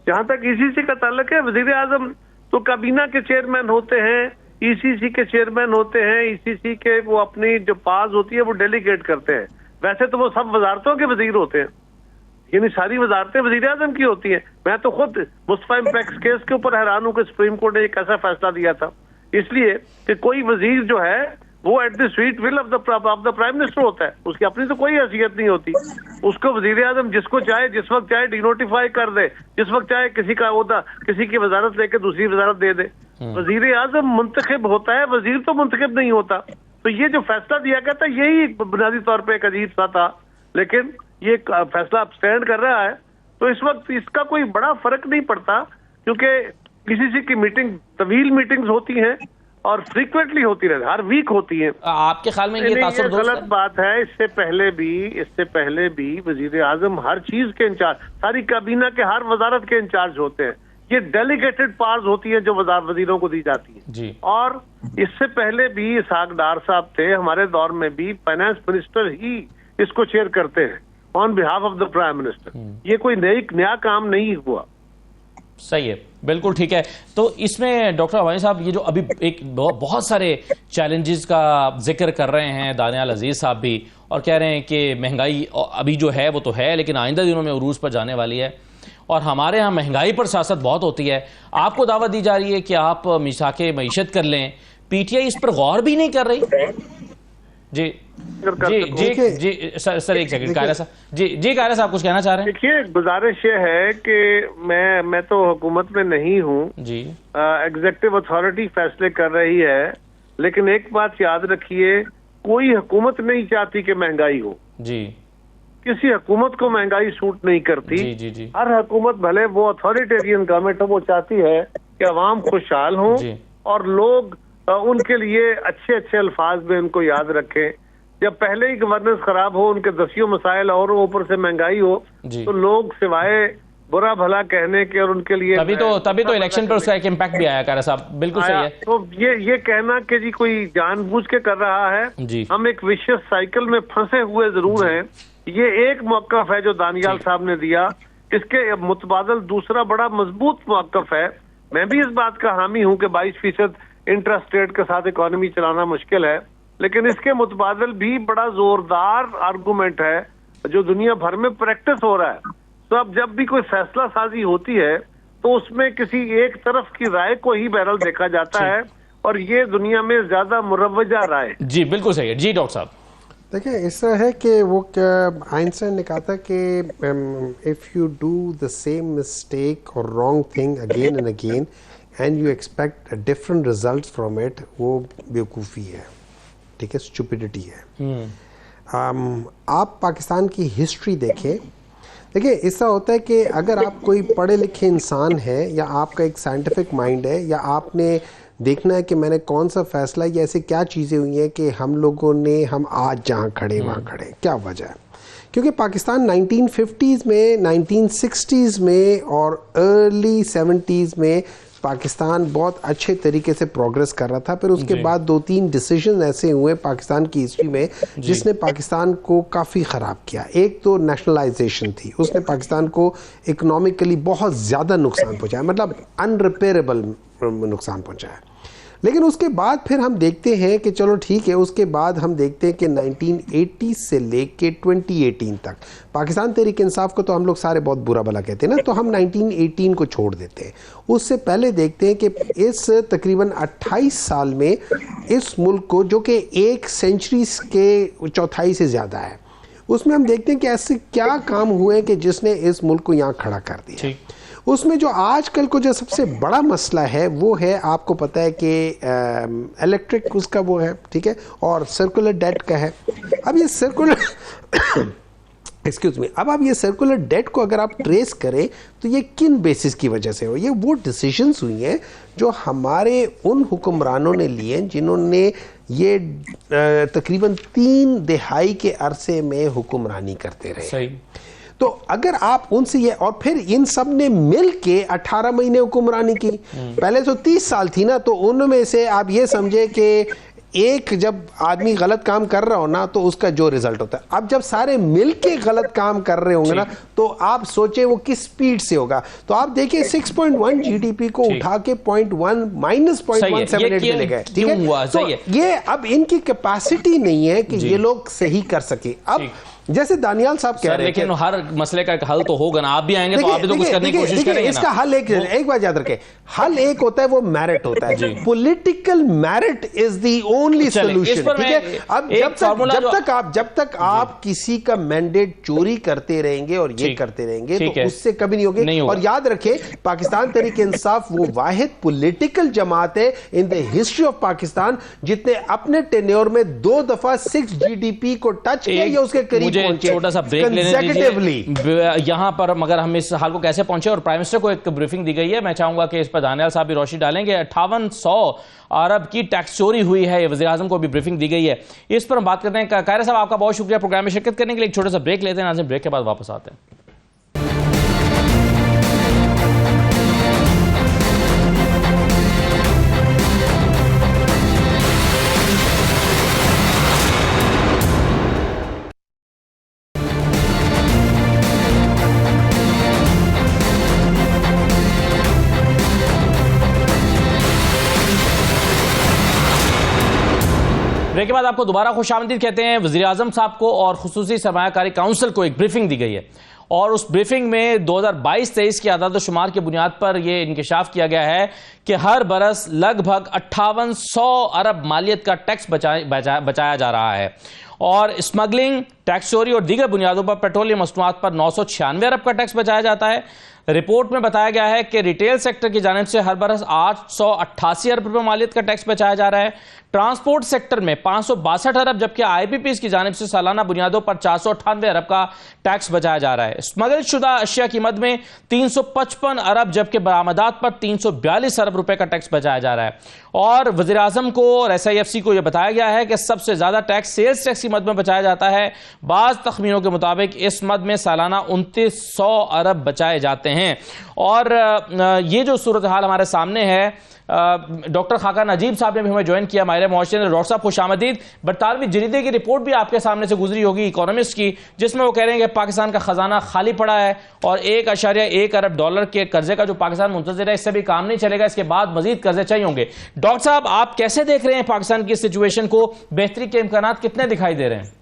जहां तक ECC का ताल्लुक है, वज़ीर-ए-आज़म तो काबीना के चेयरमैन होते हैं, ECC के चेयरमैन होते हैं, ECC के वो अपनी जो पास होती है वो डेलीगेट करते हैं। वैसे तो वो सब वजारतों के वजीर होते हैं, यानी सारी वजारतें वज़ीर-ए-आज़म की होती हैं। मैं तो खुद मुस्तफा इम्पैक्ट केस के ऊपर हैरान हूं कि सुप्रीम कोर्ट ने एक ऐसा फैसला दिया था, इसलिए कि कोई वजीर जो है वो at the sweet will of the prime minister होता है, उसकी अपनी तो कोई हैसियत नहीं होती। उसको वज़ीर-ए-आज़म जिसको चाहे जिस वक्त चाहे डिनोटिफाई कर दे, जिस वक्त चाहे किसी का ओहदा किसी की वजारत लेके दूसरी वजारत दे दे। वज़ीर-ए-आज़म मुंतखब होता है, वजीर तो मुंतखब नहीं होता। तो ये जो फैसला दिया गया था यही बुनियादी तौर पर एक अजीब सा था, लेकिन ये फैसला अब स्टैंड कर रहा है। तो इस वक्त इसका कोई बड़ा फर्क नहीं पड़ता, क्योंकि किसी की मीटिंग तवील मीटिंग्स होती हैं और फ्रीक्वेंटली होती रहती, हर वीक होती है। आपके ख्याल में ये गलत बात है? इससे पहले भी वज़ीर-ए-आज़म हर चीज के इंचार्ज, सारी काबीना के हर वजारत के इंचार्ज होते हैं। ये डेलीगेटेड पावर्स होती है जो वजीरों को दी जाती है जी। और इससे पहले भी इसहाक डार साहब थे, हमारे दौर में भी फाइनेंस मिनिस्टर ही इसको चेयर करते हैं on behalf of the prime minister. ये कोई नया काम नहीं हुआ। सही है, बिल्कुल ठीक है। तो इसमें डॉक्टर अवानी साहब, ये जो अभी एक बहुत सारे चैलेंजेस का जिक्र कर रहे हैं दानियाल अजीज साहब भी, और कह रहे हैं कि महंगाई अभी जो है वो तो है, लेकिन आइंदा दिनों में उरूज पर जाने वाली है, और हमारे यहाँ महंगाई पर सियासत बहुत होती है। आपको दावत दी जा रही है कि आप मिसाके मईशत कर लें, PTI इस पर गौर भी नहीं कर रही। जी सर एक सेकंड, कायरा साहब जी कायरा साहब कुछ कहना चाह रहे हैं? देखिए, गुजारिश ये है कि मैं तो हुकूमत में नहीं हूँ जी, एग्जीक्यूटिव अथॉरिटी फैसले कर रही है, लेकिन एक बात याद रखिए, कोई हुकूमत नहीं चाहती कि महंगाई हो जी, किसी हुकूमत को महंगाई सूट नहीं करती जी। हर हुकूमत, भले वो अथॉरिटेरियन गवर्नमेंट हो, वो चाहती है कि अवाम खुशहाल हो और लोग उनके लिए अच्छे अच्छे अल्फाज में उनको याद रखें। जब पहले ही गवर्नेंस खराब हो, उनके दसियों मसाइल और ऊपर से महंगाई हो, तो लोग सिवाय बुरा भला कहने के और उनके लिए तभी तो इलेक्शन पर उसका एक इम्पैक्ट भी आया। कारा साहब बिल्कुल सही है। तो ये कहना कि जी कोई जानबूझ के कर रहा है, हम एक विशेष साइकिल में फंसे हुए जरूर हैं। ये एक मौकफ है जो दानियाल साहब ने दिया, इसके मुतबादल दूसरा बड़ा मजबूत मौकफ है। मैं भी इस बात का हामी हूं कि 22% इंटरेस्ट रेट के साथ इकोनॉमी चलाना मुश्किल है, लेकिन इसके मुतबादल भी बड़ा जोरदार आर्गूमेंट है जो दुनिया भर में प्रैक्टिस हो रहा है। तो अब जब भी कोई फैसला साजी होती है तो उसमें किसी एक तरफ की राय को ही बहरहाल देखा जाता है, और ये दुनिया में ज्यादा मुरव्वजा राय। जी बिल्कुल सही है जी डॉक्टर साहब। देखिए इस तरह है कि वो आइंस्टाइन ने कहा था कि if you do the same mistake और wrong thing again and again and you expect different results from it, वो बेवकूफ़ी है, ठीक है, स्टूपिडिटी है। आप पाकिस्तान की हिस्ट्री देखें, देखिए ऐसा होता है कि अगर आप कोई पढ़े लिखे इंसान है या आपका एक साइंटिफिक माइंड है, या आपने देखना है कि मैंने कौन सा फैसला या ऐसे क्या चीज़ें हुई हैं कि हम आज जहाँ खड़े वहाँ खड़े, क्या वजह है। क्योंकि पाकिस्तान 1950s में, 1960s में और अर्ली 70s में पाकिस्तान बहुत अच्छे तरीके से प्रोग्रेस कर रहा था। फिर उसके बाद 2-3 डिसीजन ऐसे हुए पाकिस्तान की हिस्ट्री में जिसने पाकिस्तान को काफ़ी ख़राब किया। एक तो नेशनलाइजेशन थी, उसने पाकिस्तान को इकोनॉमिकली बहुत ज़्यादा नुकसान पहुंचाया, मतलब अनरिपेयरेबल नुकसान पहुंचाया। लेकिन उसके बाद फिर हम देखते हैं कि चलो ठीक है, उसके बाद हम देखते हैं कि 1980 से लेके 2018 तक पाकिस्तान तहरीक इंसाफ को तो हम लोग सारे बहुत बुरा भला कहते हैं ना, तो हम 1918 को छोड़ देते हैं। उससे पहले देखते हैं कि इस तकरीबन 28 साल में इस मुल्क को, जो कि 1 सेंचुरी के चौथाई से ज़्यादा है, उसमें हम देखते हैं कि ऐसे क्या काम हुए कि जिसने इस मुल्क को यहाँ खड़ा कर दिया। उसमें जो आजकल को जो सबसे बड़ा मसला है वो है, आपको पता है कि इलेक्ट्रिक उसका वो है, ठीक है, और सर्कुलर डेट का है। अब ये सर्कुलर एक्सक्यूज मी, अब आप ये सर्कुलर डेट को अगर आप ट्रेस करें तो ये किन बेसिस की वजह से हो, ये वो डिसीजंस हुई हैं जो हमारे उन हुक्मरानों ने लिए जिन्होंने ये तकरीबन 3 दिहाई के अरसे में हुक्मरानी करते रहे। सही। तो अगर आप उनसे ये, और फिर इन सब ने मिल के 18 महीने हुक्मरानी की, पहले तो 30 साल थी ना, तो उनमें से आप ये समझे कि एक जब आदमी गलत काम कर रहा हो ना तो उसका जो रिजल्ट होता है, अब जब सारे मिलके गलत काम कर रहे होंगे ना तो आप सोचे वो किस स्पीड से होगा। तो आप देखिए 6.1 जीडीपी को उठा के 0.1 -0.178 ले गए, ठीक है। तो ये अब इनकी कैपेसिटी नहीं है कि ये लोग सही कर सके। अब जैसे दानियाल साहब कह रहे हैं, लेकिन हर मसले का एक हल तो होगा ना, आप भी आएंगे तो आप भी तो कुछ करने की कोशिश करेंगे। इसका हल एक बात याद रखें, हल एक होता है, वो मेरिट होता है। Political merit is the only solution, ठीक है। अब जब तक आप किसी का मैंडेट चोरी करते रहेंगे और ये करते रहेंगे तो उससे कभी नहीं होगी। और याद रखें, पाकिस्तान तहरीक इंसाफ वो वाहिद पॉलिटिकल जमात है in the history of Pakistan जितने अपने टेन्योर में 2 दफा 6 जीडीपी को टच किया या उसके करीब। छोटा सा ब्रेक लेने दीजिए यहां पर, मगर हम इस हाल को कैसे पहुंचे और प्राइम मिनिस्टर को एक ब्रीफिंग दी गई है, मैं चाहूंगा कि इस पर दानियाल साहब भी रोशनी डालेंगे। 5800 अरब की टैक्स चोरी हुई है, वज़ीर आज़म को भी ब्रीफिंग दी गई है, इस पर हम बात करते हैं। कायरा साहब आपका बहुत शुक्रिया प्रोग्राम में शिरकत करने के लिए। एक छोटा सा ब्रेक लेते हैं, नाज़रीन ब्रेक के बाद वापस आते हैं। ब्रेक के बाद आपको दोबारा खुशामदीद कहते हैं। वज़ीर आज़म साहब को और खुसूसी सरमायाकारी काउंसिल को एक ब्रीफिंग दी गई है और उस ब्रीफिंग में 2022-23 की आदाद-ओ-शुमार की बुनियाद पर यह इंकिशाफ किया गया है कि हर बरस लगभग 5800 अरब मालियत का टैक्स बचाया जा रहा है और स्मगलिंग, टैक्स चोरी और दीगर बुनियादों पर पेट्रोलियम मसनूआत पर 996 अरब का टैक्स बचाया जाता है। रिपोर्ट में बताया गया है कि रिटेल सेक्टर की जानिब से हर बरस 888 अरब रुपए मालियत का टैक्स बचाया जा रहा है। ट्रांसपोर्ट सेक्टर में 562 अरब, जबकि आईपीपीज की जानिब से सालाना बुनियादों पर 498 अरब का टैक्स बचाया जा रहा है। स्मगल शुदा अशिया की मद में 355 अरब, जबकि बरामदात पर 342 अरब रुपए का टैक्स बचाया जा रहा है। और वज़ीर आज़म को और SIFC को यह बताया गया है कि सबसे ज्यादा टैक्स सेल्स टैक्स की मद में बचाया जाता है। बाज तखमीनों के मुताबिक इस मद में सालाना 2900 अरब बचाए जाते हैं। और ये जो सूरत हाल हमारे सामने है, डॉक्टर खाका नजीब साहब ने भी हमें ज्वाइन किया, माहिर मुआशरे ने। डॉक्टर साहब खुशामदीद। 42वीं जरीदे की रिपोर्ट भी आपके सामने से गुजरी होगी, इकोनॉमिस्ट की, जिसमें वो कह रहे हैं कि पाकिस्तान का खजाना खाली पड़ा है और 1.1 अरब डॉलर के कर्जे का जो पाकिस्तान मुंतज़िर है, इससे भी काम नहीं चलेगा, इसके बाद मजीद कर्जे चाहिए होंगे। डॉक्टर साहब, आप कैसे देख रहे हैं पाकिस्तान की सिचुएशन को? बेहतरी के इम्कानात कितने दिखाई दे रहे हैं?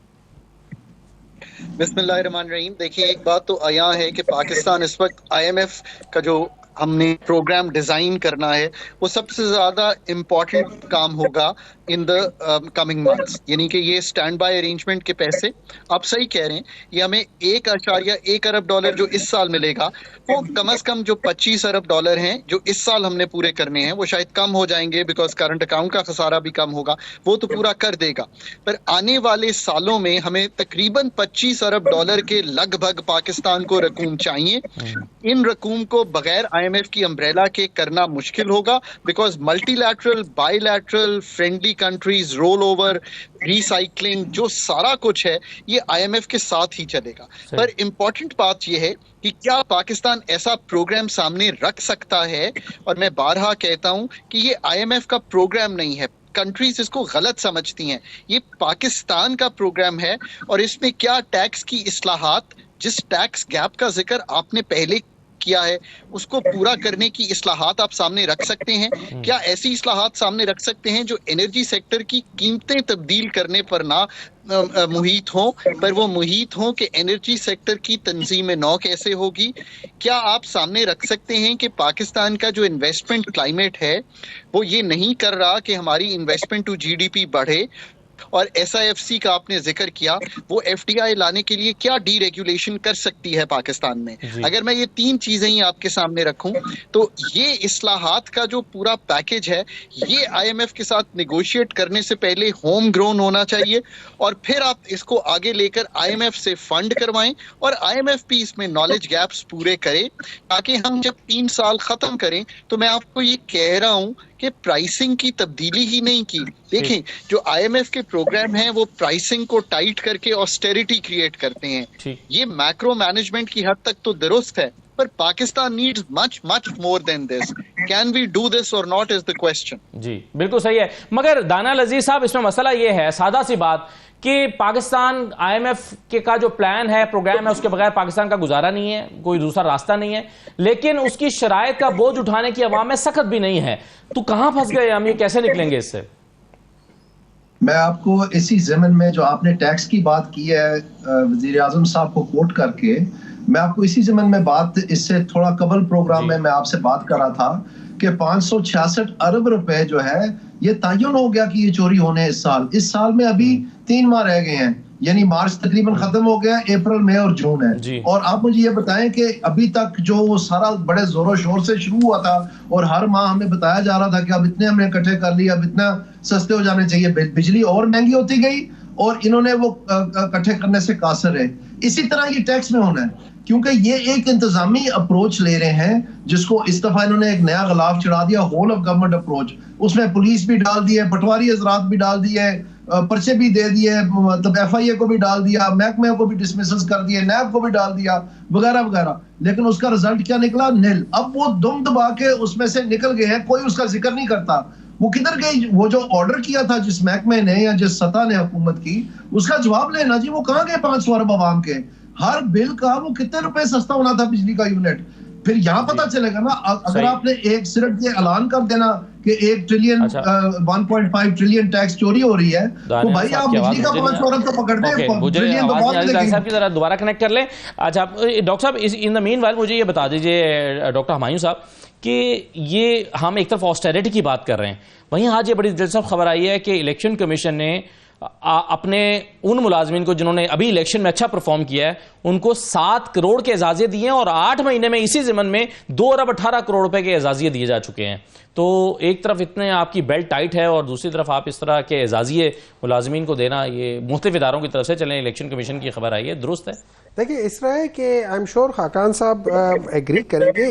बिस्मिल्लाहिर्रहमानिर्रहीम। देखिए, एक बात तो आया है कि पाकिस्तान इस वक्त IMF का जो हमने प्रोग्राम डिजाइन करना है वो सबसे ज्यादा इम्पोर्टेंट काम होगा इन द कमिंग मंथ्स। यानी कि ये स्टैंड बाय अरेंजमेंट के पैसे, आप सही कह रहे हैं, ये हमें 1.1 अरब डॉलर जो इस साल मिलेगा वो कम से कम जो 25 अरब डॉलर हैं जो इस साल हमने पूरे करने हैं वो शायद कम हो जाएंगे, बिकॉज करंट अकाउंट का खसारा भी कम होगा, वो तो पूरा कर देगा। पर आने वाले सालों में हमें तकरीबन 25 अरब डॉलर के लगभग पाकिस्तान को रकूम चाहिए। इन रकूम को बगैर IMF की अम्ब्रेला के करना मुश्किल होगा, because multilateral, bilateral, friendly countries, roll over, recycling, जो सारा कुछ है ये IMF के साथ ही चलेगा। पर इंपॉर्टेंट बात यह है कि क्या पाकिस्तान ऐसा प्रोग्राम सामने रख सकता है, और मैं बारहा कहता हूं कि ये IMF का प्रोग्राम नहीं है। कंट्रीज इसको गलत समझती हैं, ये पाकिस्तान का प्रोग्राम है और इसमें क्या टैक्स की इस्लाहात, जिस टैक्स गैप का जिक्र आपने पहले किया है उसको पूरा करने की इस्लाहात आप सामने रख सकते हैं। क्या ऐसी इस्लाहात सामने रख सकते हैं जो एनर्जी सेक्टर की कीमतें तब्दील करने पर ना मुहित हों, पर वो मुहित हों कि एनर्जी सेक्टर की तंजीम नौ कैसे होगी। क्या आप सामने रख सकते हैं कि पाकिस्तान का जो इन्वेस्टमेंट क्लाइमेट है वो ये नहीं कर रहा कि हमारी इन्वेस्टमेंट टू GDP बढ़े, और SIFC का आपने जिक्र किया, वो FDI लाने के लिए क्या डीरेगुलेशन कर सकती है पाकिस्तान में। अगर मैं ये 3 चीजें ही आपके सामने रखूं तो ये इस्लाहात का जो पूरा पैकेज है ये IMF के साथ नेगोशिएट करने से पहले होम ग्रोन होना चाहिए, और फिर आप इसको आगे लेकर IMF से फंड करवाएं और IMF भी इसमें नॉलेज गैप्स पूरे करे, ताकि हम जब 3 साल खत्म करें तो मैं आपको ये कह रहा हूं कि प्राइसिंग की तब्दीली ही नहीं की। देखें, जो IMF के प्रोग्राम हैं वो प्राइसिंग को टाइट करके ऑस्टेरिटी क्रिएट करते हैं। ये मैक्रो मैनेजमेंट की हद तक तो दुरुस्त है, पर Pakistan needs much more than this. Can we do this or not is the question. जी बिल्कुल सही है, मगर दाना लजीज साहब, इसमें मसला ये है, सादा सी बात, कि पाकिस्तान IMF के का जो प्लान है, प्रोग्राम है, उसके बगैर पाकिस्तान का गुजारा नहीं है, कोई दूसरा रास्ता नहीं है, लेकिन उसकी शराइत का बोझ उठाने की अवाम में सख्त भी नहीं है। तो कहां फंस गए हम, ये कैसे निकलेंगे इससे? मैं आपको इसी ज़मीन में जो आपने टैक्स की बात की है वज़ीर आज़म साहब को कोट करके, मैं आपको इसी ज़मीन में बात, इससे थोड़ा कबल प्रोग्राम में मैं आपसे बात कर रहा था कि 566 अरब रुपए जो है ये तयन हो गया कि ये चोरी होने इस साल में अभी 3 माह रह गए हैं, यानी मार्च तकरीबन खत्म हो गया, अप्रैल, मई और जून है। और आप मुझे ये बताएं कि अभी तक जो वो सारा बड़े जोरों शोर से शुरू हुआ था और हर माह हमें बताया जा रहा था कि अब इतने हमने इकट्ठे कर लिए, अब इतना सस्ते हो जाने चाहिए, बिजली और महंगी होती गई और इन्होंने वो इकट्ठे करने से कासर है। इसी तरह ये टैक्स में होना है, क्योंकि ये एक इंतजामी अप्रोच ले रहे हैं जिसको इस दफा इन्होंने एक नया गिलाफ चढ़ा दिया, होल ऑफ गवर्नमेंट अप्रोच। उसमें पुलिस भी डाल दी है, पटवारी हजरात भी डाल दिए, पर्चे भी दे दिए, मतलब FIA को भी डाल दिया, महकमे को भी डिसमिस कर दिए, नैब को भी डाल दिया, वगैरह वगैरह। लेकिन उसका रिजल्ट क्या निकला? निल। अब वो दुम दबा के उसमें से निकल गए हैं, कोई उसका जिक्र नहीं करता। वो किधर गई? वो जो ऑर्डर किया था जिस महकमे ने या जिस सत्ता ने हुकूमत की, उसका जवाब लेना जी, वो कहां गए 500 अरब आवाम के? हर बिल का वो कितने रुपए सस्ता होना था बिजली का यूनिट? फिर यहाँ पता चलेगा ना, अगर आपने एक सिर्फ ये ऐलान कर देना कि 1 ट्रिलियन 1.5 ट्रिलियन टैक्स चोरी हो रही है, तो भाई आप बिजली का 5 अरब तो पकड़ दें, ट्रिलियन तो बाद में साहब की तरह दोबारा कनेक्ट कर लें। अच्छा डॉक्टर साहब, इन द मीनवाइल मुझे ये बता दीजिए डॉक्टर हुमायूं साहब कि ये हम एक तरफ ऑस्टेरिटी की बात कर रहे हैं, वहीं आज ये बड़ी दिलचस्प खबर आई है कि इलेक्शन कमीशन ने अपने उन मुलाजमीन को जिन्होंने अभी इलेक्शन में अच्छा परफॉर्म किया है उनको 7 करोड़ के एजाजिए दिए हैं और 8 महीने में इसी ज़िमन में 2 अरब 18 करोड़ रुपए के एजाजिए दिए जा चुके हैं। तो एक तरफ इतने आपकी बेल्ट टाइट है और दूसरी तरफ आप इस तरह के एजाजिए मुलाजमीन को देना, ये मुख्तलिफ इदारों की तरफ से, चलें इलेक्शन कमीशन की खबर आई है, दुरुस्त है? देखिए इस तरह है कि आई एम श्योर खाकान साहब एग्री करेंगे,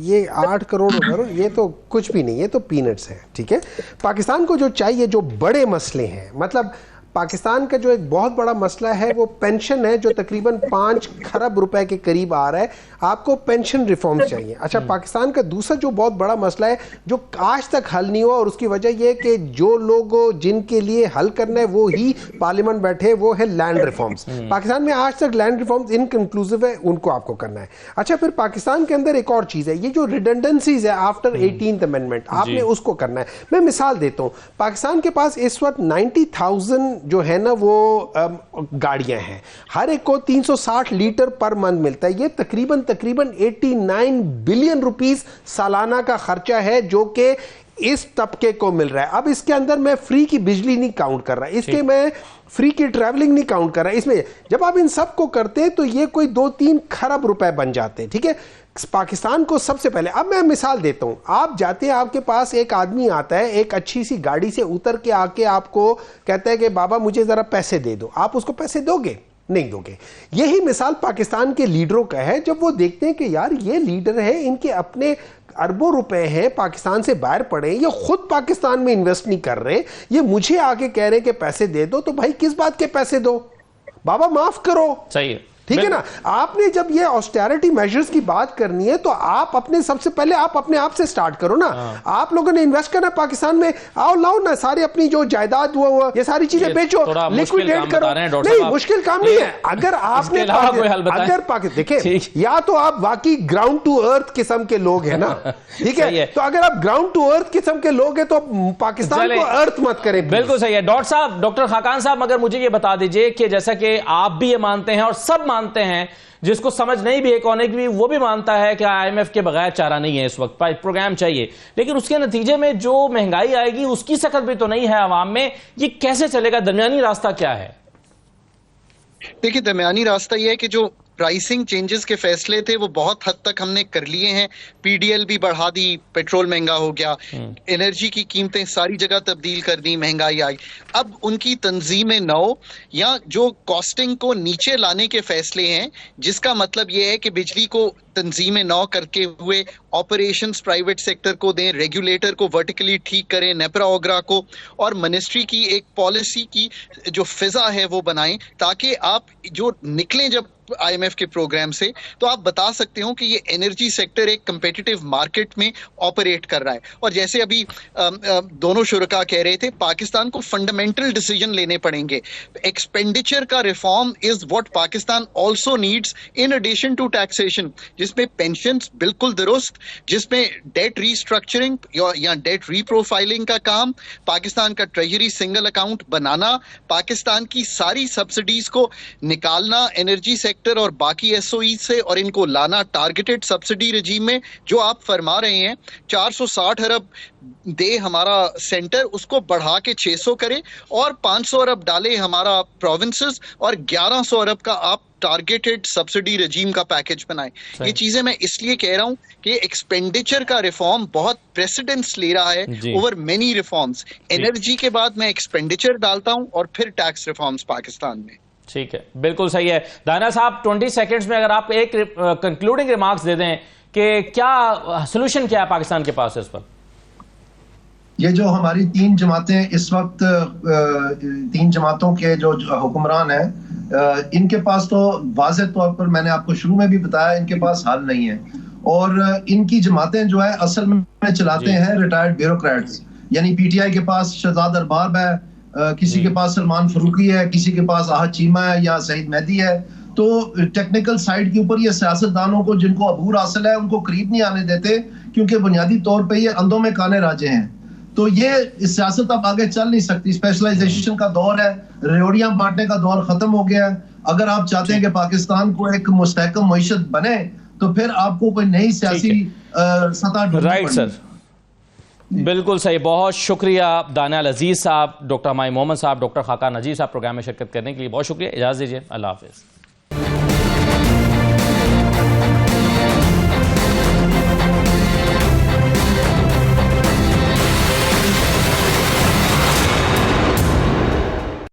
ये 8 करोड़ ये तो कुछ भी नहीं, ये तो पीनट्स है। ठीक है, पाकिस्तान को जो चाहिए, जो बड़े मसले हैं, मतलब पाकिस्तान का जो एक बहुत बड़ा मसला है वो पेंशन है, जो तकरीबन 5 खरब रुपए के करीब आ रहा है। आपको पेंशन रिफॉर्म्स चाहिए। अच्छा, पाकिस्तान का दूसरा जो बहुत बड़ा मसला है जो आज तक हल नहीं हुआ, और उसकी वजह यह कि जो लोग जिनके लिए हल करना है वो ही पार्लियामेंट बैठे, वो है लैंड रिफॉर्म्स। पाकिस्तान में आज तक लैंड रिफॉर्म्स इनकंक्लूसिव है, उनको आपको करना है। अच्छा, फिर पाकिस्तान के अंदर एक और चीज है, ये जो रिडंडेंसीज है आफ्टर 18th अमेंडमेंट, आपने उसको करना है। मैं मिसाल देता हूँ, पाकिस्तान के पास इस वक्त 90,000 जो है ना वो गाड़ियां हैं, हर एक को 360 लीटर पर मंथ मिलता है। ये तकरीबन 89 बिलियन रुपीस सालाना का खर्चा है जो कि इस तबके को मिल रहा है। अब इसके अंदर मैं फ्री की बिजली नहीं काउंट कर रहा, इसके मैं फ्री की ट्रैवलिंग नहीं काउंट कर रहा। इसमें जब आप इन सब को करते हैं तो ये कोई 2-3 खरब रुपए बन जाते हैं। ठीक है, पाकिस्तान को सबसे पहले, अब मैं मिसाल देता हूं, आप जाते हैं, आपके पास एक आदमी आता है, एक अच्छी सी गाड़ी से उतर के आके आपको कहता है कि बाबा मुझे जरा पैसे दे दो, आप उसको पैसे दोगे? नहीं दोगे। यही मिसाल पाकिस्तान के लीडरों का है, जब वो देखते हैं कि यार ये लीडर है, इनके अपने अरबों रुपए हैं, पाकिस्तान से बाहर पड़े, ये खुद पाकिस्तान में इन्वेस्ट नहीं कर रहे, ये मुझे आके कह रहे हैं कि पैसे दे दो, तो भाई किस बात के पैसे दो, बाबा माफ करो। सही है, ठीक है ना। आपने जब ये ऑस्टेरिटी मेजर्स की बात करनी है तो आप अपने सबसे पहले आप अपने आप से स्टार्ट करो ना। आप लोगों ने इन्वेस्ट करना पाकिस्तान में, आओ लाओ ना सारी अपनी जो जायदाद हुआ ये सारी चीजें बेचो, लिक्विडेट करो। नहीं, मुश्किल काम नहीं है। अगर आपने अगर देखिए, या तो आप वाकई ग्राउंड टू अर्थ किस्म के लोग हैं ना, ठीक है, तो अगर आप ग्राउंड टू अर्थ किस्म के लोग हैं तो पाकिस्तान को अर्थ मत करें। बिल्कुल सही है। डॉक्टर खाकान साहब, मगर मुझे ये बता दीजिए कि जैसा कि आप भी ये मानते हैं और सब मानते हैं, जिसको समझ नहीं भी इकोनॉमिक भी वो भी मानता है कि IMF के बगैर चारा नहीं है, इस वक्त प्रोग्राम चाहिए, लेकिन उसके नतीजे में जो महंगाई आएगी उसकी सकत भी तो नहीं है आवाम में, ये कैसे चलेगा? दरमियानी रास्ता क्या है? देखिए, दरमियानी रास्ता यह है कि जो प्राइसिंग चेंजेस के फैसले थे वो बहुत हद तक हमने कर लिए हैं। PDL भी बढ़ा दी, पेट्रोल महंगा हो गया, एनर्जी की कीमतें सारी जगह तब्दील कर दी, महंगाई आई। अब उनकी तंजीम नौ या जो कॉस्टिंग को नीचे लाने के फैसले हैं, जिसका मतलब ये है कि बिजली को तंजीम नौ करके हुए ऑपरेशंस प्राइवेट सेक्टर को दें, रेगुलेटर को वर्टिकली ठीक करें, नेपरा ओगरा को, और मिनिस्ट्री की एक पॉलिसी की जो फिजा है वो बनाएं, ताकि आप जो निकलें जब IMF के प्रोग्राम से तो आप बता सकते हो कि ये एनर्जी सेक्टर एक कंपेटिटिव मार्केट में ऑपरेट कर रहा है। और जैसे अभी दोनों शुरका कह रहे थे, पाकिस्तान को फंडामेंटल डिसीजन लेने पड़ेंगे। एक्सपेंडिचर का reform is what Pakistan also needs in addition to taxation, जिसमें पेंशन्स बिल्कुल दुरुस्त, जिसमें डेट रीस्ट्रक्चरिंग या डेट रीप्रोफाइलिंग का काम, पाकिस्तान का ट्रेजरी सिंगल अकाउंट बनाना, पाकिस्तान की सारी सब्सिडीज को निकालना एनर्जी सेक्टर और बाकी SOE से और इनको लाना टारगेटेड सब्सिडी रजीम में। जो आप फरमा रहे हैं 460 अरब दे हमारा सेंटर, उसको बढ़ा के 600 करे और 500 अरब डाले हमारा प्रोविंसेस और 1100 अरब का आप टारगेटेड सब्सिडी रजीम का पैकेज बनाए। ये चीजें मैं इसलिए कह रहा हूं कि एक्सपेंडिचर का रिफॉर्म बहुत प्रेसिडेंस ले रहा है ओवर मेनी रिफॉर्म्स। एनर्जी के बाद मैं एक्सपेंडिचर डालता हूं और फिर टैक्स रिफॉर्म्स पाकिस्तान में। ठीक है, बिल्कुल सही है। दाना साहब, 20 सेकेंड्स में अगर आप एक कंक्लूडिंग रिमार्क्स दे दें कि क्या सोल्यूशन क्या है पाकिस्तान के पास इस पर? ये जो हमारी 3 जमातें इस वक्त 3 जमातों के जो हुक्मरान हैं, इनके पास तो वाज़ेह तौर पर मैंने आपको शुरू में भी बताया, इनके पास हल नहीं है। और इनकी जमातें जो है असल में चलाते हैं रिटायर्ड ब्यूरोक्रेट्स, यानी PTI के पास शहजाद अरबाब है, किसी के पास सलमान फरूकी है, किसी के पास आहद चीमा है या सईद मेहदी है। तो टेक्निकल साइड के ऊपर ये सियासतदानों को जिनको अबूर हासिल है उनको करीब नहीं आने देते, क्योंकि बुनियादी तौर पे ये अंधों में काने राजे हैं। तो ये सियासत अब आगे चल नहीं सकती। स्पेशलाइजेशन का दौर है, रेवड़ियां बांटने का दौर खत्म हो गया है। अगर आप चाहते हैं कि पाकिस्तान को एक मुस्तहकम मईशत बने तो फिर आपको कोई नई सियासी सतह। राइट सर, बिल्कुल सही। बहुत शुक्रिया दानियाल अजीज साहब, डॉक्टर हमाई मोहम्मद साहब, डॉक्टर खाकान नजीर साहब प्रोग्राम में शिरकत करने के लिए बहुत शुक्रिया। इजाज़त दीजिए, अल्लाह हाफिज़।